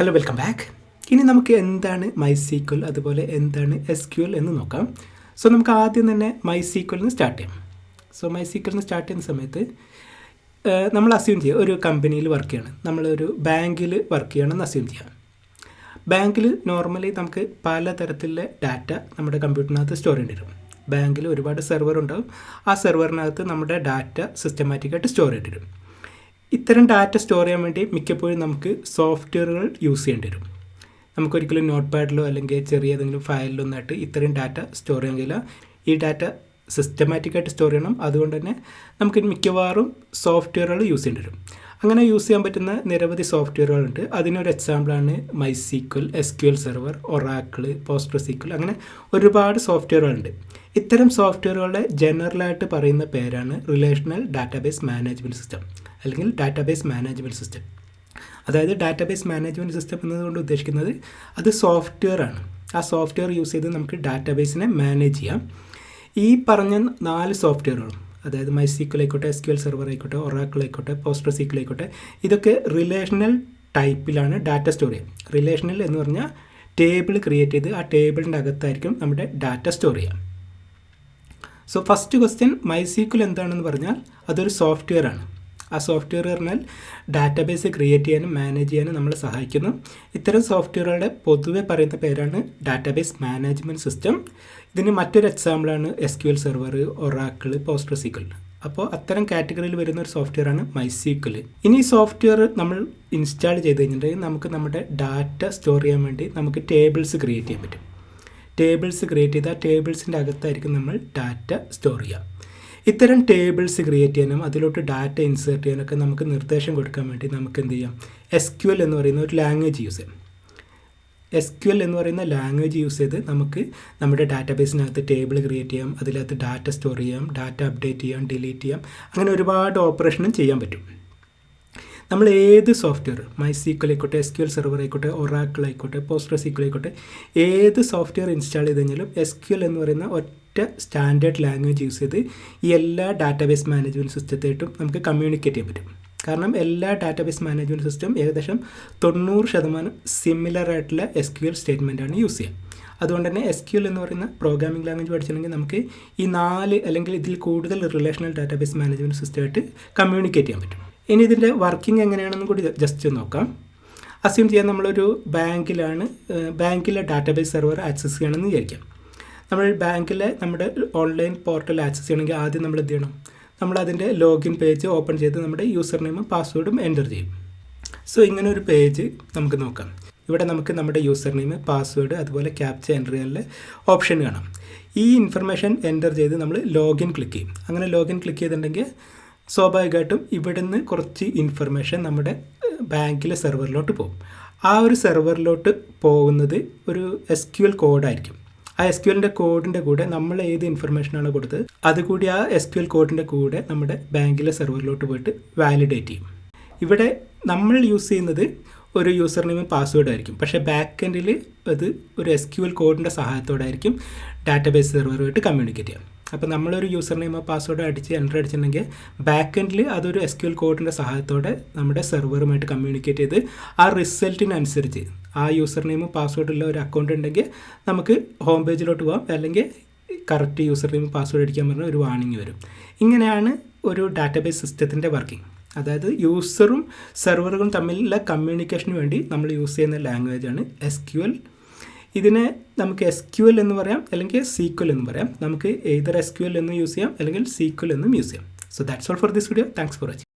Hello, welcome back. ഇനി നമുക്ക് എന്താണ് MySQL അതുപോലെ എന്താണ് SQL എന്ന് നോക്കാം. സോ നമുക്ക് ആദ്യം തന്നെ MySQL നിന്ന് സ്റ്റാർട്ട് ചെയ്യാം. സോ MySQL നിന്ന് സ്റ്റാർട്ട് ചെയ്യുന്ന സമയത്ത് നമ്മൾ അസ്യൂം ചെയ്യുക ഒരു കമ്പനിയിൽ വർക്ക് ചെയ്യണം, നമ്മളൊരു ബാങ്കിൽ വർക്ക് ചെയ്യണമെന്ന് അസ്യൂം ചെയ്യാം. ബാങ്കിൽ നോർമലി നമുക്ക് പലതരത്തിലുള്ള ഡാറ്റ നമ്മുടെ കമ്പ്യൂട്ടറിനകത്ത് സ്റ്റോർ ചെയ്യേണ്ടി വരും. ബാങ്കിൽ ഒരുപാട് സെർവർ ഉണ്ടാകും. ആ സെർവറിനകത്ത് നമ്മുടെ ഡാറ്റ സിസ്റ്റമാറ്റിക്കായിട്ട് സ്റ്റോർ ചെയ്യേണ്ടി വരും. ഇത്തരം ഡാറ്റ സ്റ്റോർ ചെയ്യാൻ വേണ്ടി മിക്കപ്പോഴും നമുക്ക് സോഫ്റ്റ്വെയറുകൾ യൂസ് ചെയ്യേണ്ടി വരും. നമുക്കൊരിക്കലും നോട്ട് പാഡിലോ അല്ലെങ്കിൽ ചെറിയ ഏതെങ്കിലും ഫയലിലോ ഒന്നായിട്ട് ഇത്രയും ഡാറ്റ സ്റ്റോർ ചെയ്യാൻ കഴിയില്ല. ഈ ഡാറ്റ സിസ്റ്റമാറ്റിക്കായിട്ട് സ്റ്റോർ ചെയ്യണം. അതുകൊണ്ട് തന്നെ നമുക്ക് മിക്കവാറും സോഫ്റ്റ്വെയറുകൾ യൂസ് ചെയ്യേണ്ടി വരും. അങ്ങനെ യൂസ് ചെയ്യാൻ പറ്റുന്ന നിരവധി സോഫ്റ്റ്വെയറുകളുണ്ട്. അതിനൊരു എക്സാമ്പിളാണ് MySQL, SQL server, Oracle, PostgreSQL, അങ്ങനെ ഒരുപാട് സോഫ്റ്റ്വെയറുകളുണ്ട്. ഇത്തരം സോഫ്റ്റ്വെയറുകളുടെ ജനറലായിട്ട് പറയുന്ന പേരാണ് റിലേഷണൽ ഡാറ്റാബേസ് മാനേജ്മെൻറ്റ് സിസ്റ്റം അല്ലെങ്കിൽ ഡാറ്റാബേസ് മാനേജ്മെൻറ്റ് സിസ്റ്റം. അതായത് ഡാറ്റാബേസ് മാനേജ്മെൻറ്റ് സിസ്റ്റം എന്നതുകൊണ്ട് ഉദ്ദേശിക്കുന്നത് അത് സോഫ്റ്റ്വെയർ ആണ്. ആ സോഫ്റ്റ്വെയർ യൂസ് ചെയ്ത് നമുക്ക് ഡാറ്റാബേസിനെ മാനേജ് ചെയ്യാം. ഈ പറഞ്ഞ 4 സോഫ്റ്റ്വെയറുകളും, അതായത് MySQL ആയിക്കോട്ടെ, SQL സെർവർ ആയിക്കോട്ടെ, ഒറാക്കിൾ ആയിക്കോട്ടെ, PostgreSQL ആയിക്കോട്ടെ, ഇതൊക്കെ റിലേഷണൽ ടൈപ്പിലാണ് ഡാറ്റ സ്റ്റോർ ചെയ്യുക. റിലേഷണൽ എന്ന് പറഞ്ഞാൽ ടേബിൾ ക്രിയേറ്റ് ചെയ്ത് ആ ടേബിളിൻ്റെ അകത്തായിരിക്കും നമ്മുടെ ഡാറ്റ സ്റ്റോർ ചെയ്യുക. സോ ഫസ്റ്റ് ക്വസ്റ്റ്യൻ, MySQL എന്താണെന്ന് പറഞ്ഞാൽ അതൊരു സോഫ്റ്റ്വെയർ ആണ്. ആ സോഫ്റ്റ്വെയർ പറഞ്ഞാൽ ഡാറ്റാബേസ് ക്രിയേറ്റ് ചെയ്യാനും മാനേജ് ചെയ്യാനും നമ്മളെ സഹായിക്കുന്നു. ഇത്തരം സോഫ്റ്റ്വെയറുകളുടെ പൊതുവെ പറയുന്ന പേരാണ് ഡാറ്റാബേസ് മാനേജ്മെൻറ്റ് സിസ്റ്റം. ഇതിന് മറ്റൊരു എക്സാമ്പിളാണ് SQL സെർവർ, ഒറാക്കിൾ, PostgreSQL. അപ്പോൾ അത്തരം കാറ്റഗറിയിൽ വരുന്ന ഒരു സോഫ്റ്റ്വെയറാണ് MySQL. ഇനി ഈ സോഫ്റ്റ്വെയർ നമ്മൾ ഇൻസ്റ്റാൾ ചെയ്ത് കഴിഞ്ഞിട്ടുണ്ടെങ്കിൽ നമുക്ക് നമ്മുടെ ഡാറ്റ സ്റ്റോർ ചെയ്യാൻ വേണ്ടി നമുക്ക് ടേബിൾസ് ക്രിയേറ്റ് ചെയ്യാൻ പറ്റും. ടേബിൾസ് ക്രിയേറ്റ് ചെയ്താൽ ടേബിൾസിൻ്റെ അകത്തായിരിക്കും നമ്മൾ ഡാറ്റ സ്റ്റോർ ചെയ്യുക. ഇത്തരം ടേബിൾസ് ക്രിയേറ്റ് ചെയ്യാനും അതിലോട്ട് ഡാറ്റ ഇൻസേർട്ട് ചെയ്യാനൊക്കെ നമുക്ക് നിർദ്ദേശം കൊടുക്കാൻ വേണ്ടി നമുക്ക് എന്ത് ചെയ്യാം, SQL എന്ന് പറയുന്ന ഒരു ലാംഗ്വേജ് യൂസ് ചെയ്യാം. SQL എന്ന് പറയുന്ന ലാംഗ്വേജ് യൂസ് ചെയ്ത് നമുക്ക് നമ്മുടെ ഡാറ്റാബേസിനകത്ത് ടേബിൾ ക്രിയേറ്റ് ചെയ്യാം, അതിനകത്ത് ഡാറ്റ സ്റ്റോർ ചെയ്യാം, ഡാറ്റ അപ്ഡേറ്റ് ചെയ്യാം, ഡിലീറ്റ് ചെയ്യാം, അങ്ങനെ ഒരുപാട് ഓപ്പറേഷനും ചെയ്യാൻ പറ്റും. നമ്മൾ ഏത് സോഫ്റ്റ്വെയർ, MySQL ആയിക്കോട്ടെ, SQL സെർവർ ആയിക്കോട്ടെ, ഒറാക്കിൾ ആയിക്കോട്ടെ, PostgreSQL ആയിക്കോട്ടെ, ഏത് സോഫ്റ്റ്വെയർ ഇൻസ്റ്റാൾ ചെയ്ത് കഴിഞ്ഞാലും SQL എന്ന് പറയുന്ന ഒറ്റ സ്റ്റാൻഡേർഡ് ലാംഗ്വേജ് യൂസ് ചെയ്ത് ഈ എല്ലാ ഡാറ്റാബേസ് മാനേജ്മെൻറ്റ് സിസ്റ്റത്തായിട്ടും നമുക്ക് കമ്മ്യൂണിക്കേറ്റ് ചെയ്യാൻ പറ്റും. കാരണം എല്ലാ ഡാറ്റാബേസ് മാനേജ്മെൻറ്റ് സിസ്റ്റം ഏകദേശം 90% സിമിലർ ആയിട്ടുള്ള SQL സ്റ്റേറ്റ്മെൻറ്റാണ് യൂസ് ചെയ്യുക. അതുകൊണ്ട് തന്നെ SQL എന്ന് പറയുന്ന പ്രോഗ്രാമിംഗ് ലാംഗ്വേജ് പഠിച്ചിട്ടുണ്ടെങ്കിൽ നമുക്ക് ഈ 4 അല്ലെങ്കിൽ ഇതിൽ കൂടുതൽ റിലേഷണൽ ഡാറ്റാബേസ് മാനേജ്മെൻറ്റ് സിസ്റ്റമായിട്ട് കമ്മ്യൂണിക്കേറ്റ് ചെയ്യാൻ പറ്റും. ഇനി ഇതിൻ്റെ വർക്കിംഗ് എങ്ങനെയാണെന്നും കൂടി ജസ്റ്റ് നോക്കാം. അസ്യൂം ചെയ്യാൻ നമ്മളൊരു ബാങ്കിലെ ഡാറ്റാബേസ് സെർവർ ആക്സസ് ചെയ്യണമെന്ന് വിചാരിക്കാം. നമ്മൾ ബാങ്കിലെ നമ്മുടെ ഓൺലൈൻ പോർട്ടൽ ആക്സസ് ചെയ്യണമെങ്കിൽ ആദ്യം നമ്മൾ എന്ത് ചെയ്യണം, നമ്മളതിൻ്റെ ലോഗിൻ പേജ് ഓപ്പൺ ചെയ്ത് നമ്മുടെ യൂസർ നെയിമും പാസ്വേഡും എൻ്റർ ചെയ്യും. സോ ഇങ്ങനെ ഒരു പേജ് നമുക്ക് നോക്കാം. ഇവിടെ നമുക്ക് നമ്മുടെ യൂസർ നെയിം, പാസ്വേഡ്, അതുപോലെ ക്യാപ്ച എൻ്റർ ചെയ്യാനുള്ള ഓപ്ഷൻ കാണാം. ഈ ഇൻഫർമേഷൻ എൻ്റർ ചെയ്ത് നമ്മൾ ലോഗിൻ ക്ലിക്ക് ചെയ്യും. അങ്ങനെ ലോഗിൻ ക്ലിക്ക് ചെയ്തിട്ടുണ്ടെങ്കിൽ സ്വാഭാവികമായിട്ടും ഇവിടുന്ന് കുറച്ച് ഇൻഫർമേഷൻ നമ്മുടെ ബാങ്കിലെ സെർവറിലോട്ട് പോകും. ആ ഒരു സെർവറിലോട്ട് പോകുന്നത് ഒരു SQL കോഡായിരിക്കും. ആ SQLൻ്റെ കോഡിൻ്റെ കൂടെ നമ്മൾ ഏത് ഇൻഫർമേഷനാണ് കൊടുത്തത് അതുകൂടി ആ SQL കോഡിൻ്റെ കൂടെ നമ്മുടെ ബാങ്കിലെ സെർവറിലോട്ട് പോയിട്ട് വാലിഡേറ്റ് ചെയ്യും. ഇവിടെ നമ്മൾ യൂസ് ചെയ്യുന്നത് ഒരു യൂസർ നെയിം പാസ്വേഡ് ആയിരിക്കും. പക്ഷേ ബാക്ക് എൻഡിൽ അത് ഒരു SQL കോഡിൻ്റെ സഹായത്തോടായിരിക്കും ഡാറ്റാബേസ് സെർവറുമായിട്ട് കമ്മ്യൂണിക്കേറ്റ് ചെയ്യാം. അപ്പോൾ നമ്മളൊരു യൂസർ നെയിമോ പാസ്വേഡോ എൻ്റർ അടിച്ചിട്ടുണ്ടെങ്കിൽ ബാക്ക് എൻഡിൽ അതൊരു SQL കോഡിൻ്റെ സഹായത്തോടെ നമ്മുടെ സെർവറുമായിട്ട് കമ്മ്യൂണിക്കേറ്റ് ചെയ്ത് ആ റിസൾട്ടിനനുസരിച്ച് ആ യൂസർ നെയിമും പാസ്വേഡുള്ള ഒരു അക്കൗണ്ട് ഉണ്ടെങ്കിൽ നമുക്ക് ഹോം പേജിലോട്ട് പോകാം, അല്ലെങ്കിൽ കറക്റ്റ് യൂസർ നെയിമും പാസ്വേഡ് അടിക്കാൻ പറഞ്ഞ ഒരു വാർണിംഗ് വരും. ഇങ്ങനെയാണ് ഒരു ഡാറ്റാബേസ് സിസ്റ്റത്തിൻ്റെ വർക്കിംഗ്. അതായത് യൂസറും സെർവറുകളും തമ്മിലുള്ള കമ്മ്യൂണിക്കേഷന് വേണ്ടി നമ്മൾ യൂസ് ചെയ്യുന്ന ലാംഗ്വേജാണ് SQL. ഇതിനെ നമുക്ക് SQL എന്ന് പറയാം, അല്ലെങ്കിൽ SQL എന്ന് പറയാം. നമുക്ക് എയ്തർ SQL എന്ന് യൂസ് ചെയ്യാം അല്ലെങ്കിൽ SQL എന്നും യൂസ് ചെയ്യാം. So that's all for this video. Thanks for watching.